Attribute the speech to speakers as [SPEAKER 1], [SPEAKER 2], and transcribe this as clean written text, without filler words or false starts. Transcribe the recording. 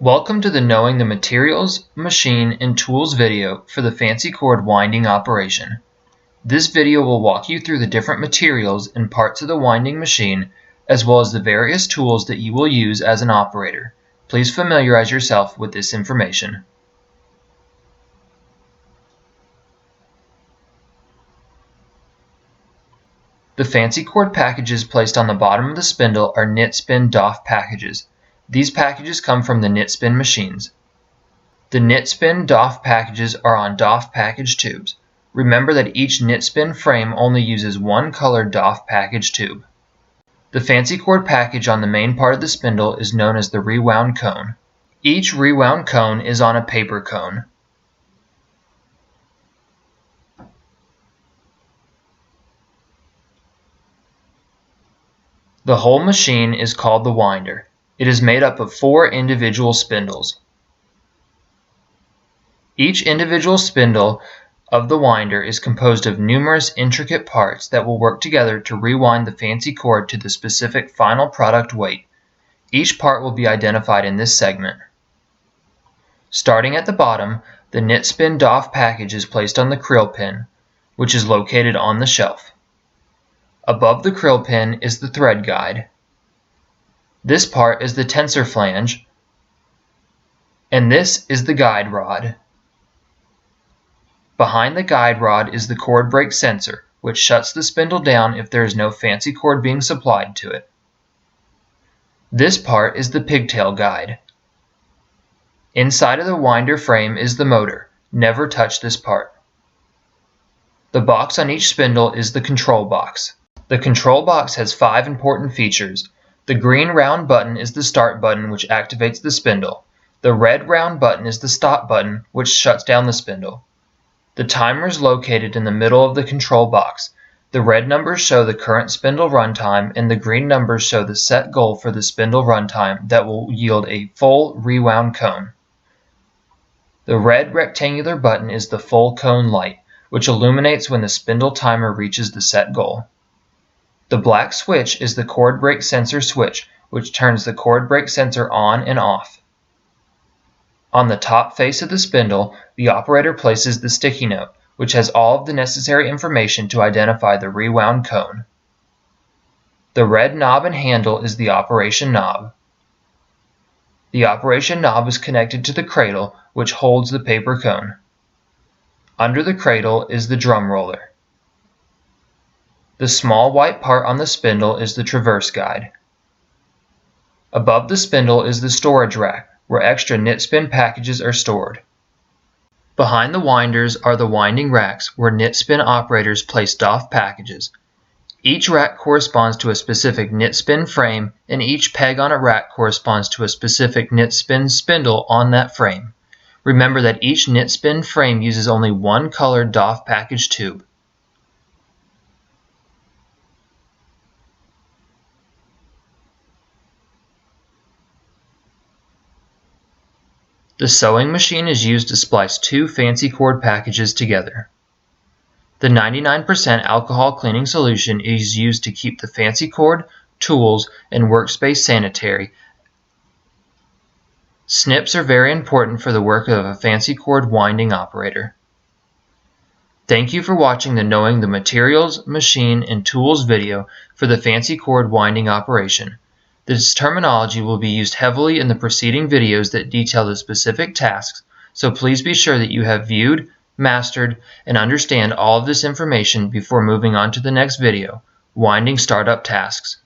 [SPEAKER 1] Welcome to the Knowing the Materials, Machine, and Tools video for the fancy cord winding operation. This video will walk you through the different materials and parts of the winding machine, as well as the various tools that you will use as an operator. Please familiarize yourself with this information. The fancy cord packages placed on the bottom of the spindle are Knit-Spin DOF packages. These packages come from the Knit-Spin machines. The Knit-Spin DOF packages are on DOF package tubes. Remember that each Knit-Spin frame only uses one colored DOF package tube. The fancy cord package on the main part of the spindle is known as the rewound cone. Each rewound cone is on a paper cone. The whole machine is called the winder. It is made up of 4 individual spindles. Each individual spindle of the winder is composed of numerous intricate parts that will work together to rewind the fancy cord to the specific final product weight. Each part will be identified in this segment. Starting at the bottom, the Knit-Spin DOF package is placed on the krill pin, which is located on the shelf. Above the krill pin is the thread guide. This part is the tensor flange, and this is the guide rod. Behind the guide rod is the cord break sensor, which shuts the spindle down if there is no fancy cord being supplied to it. This part is the pigtail guide. Inside of the winder frame is the motor. Never touch this part. The box on each spindle is the control box. The control box has 5 important features. The green round button is the start button, which activates the spindle. The red round button is the stop button, which shuts down the spindle. The timer is located in the middle of the control box. The red numbers show the current spindle runtime, and the green numbers show the set goal for the spindle runtime that will yield a full rewound cone. The red rectangular button is the full cone light, which illuminates when the spindle timer reaches the set goal. The black switch is the cord break sensor switch, which turns the cord break sensor on and off. On the top face of the spindle, the operator places the sticky note, which has all of the necessary information to identify the rewound cone. The red knob and handle is the operation knob. The operation knob is connected to the cradle, which holds the paper cone. Under the cradle is the drum roller. The small white part on the spindle is the traverse guide. Above the spindle is the storage rack, where extra Knit-Spin packages are stored. Behind the winders are the winding racks, where Knit-Spin operators place DOF packages. Each rack corresponds to a specific Knit-Spin frame, and each peg on a rack corresponds to a specific Knit-Spin spindle on that frame. Remember that each Knit-Spin frame uses only one colored DOF package tube. The sewing machine is used to splice 2 fancy cord packages together. The 99% alcohol cleaning solution is used to keep the fancy cord, tools, and workspace sanitary. Snips are very important for the work of a fancy cord winding operator. Thank you for watching the Knowing the Materials, Machine, and Tools video for the fancy cord winding operation. This terminology will be used heavily in the preceding videos that detail the specific tasks, so please be sure that you have viewed, mastered, and understand all of this information before moving on to the next video, Winding Startup Tasks.